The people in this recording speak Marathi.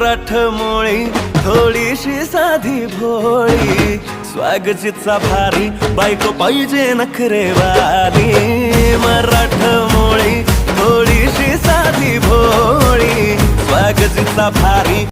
मराठमोळी थोडीशी साधी भोळी, स्वागतीचा भारी बायको पाहिजे नखरेवाली। मराठमोळी थोडीशी साधी भोळी, स्वागतीचा भारी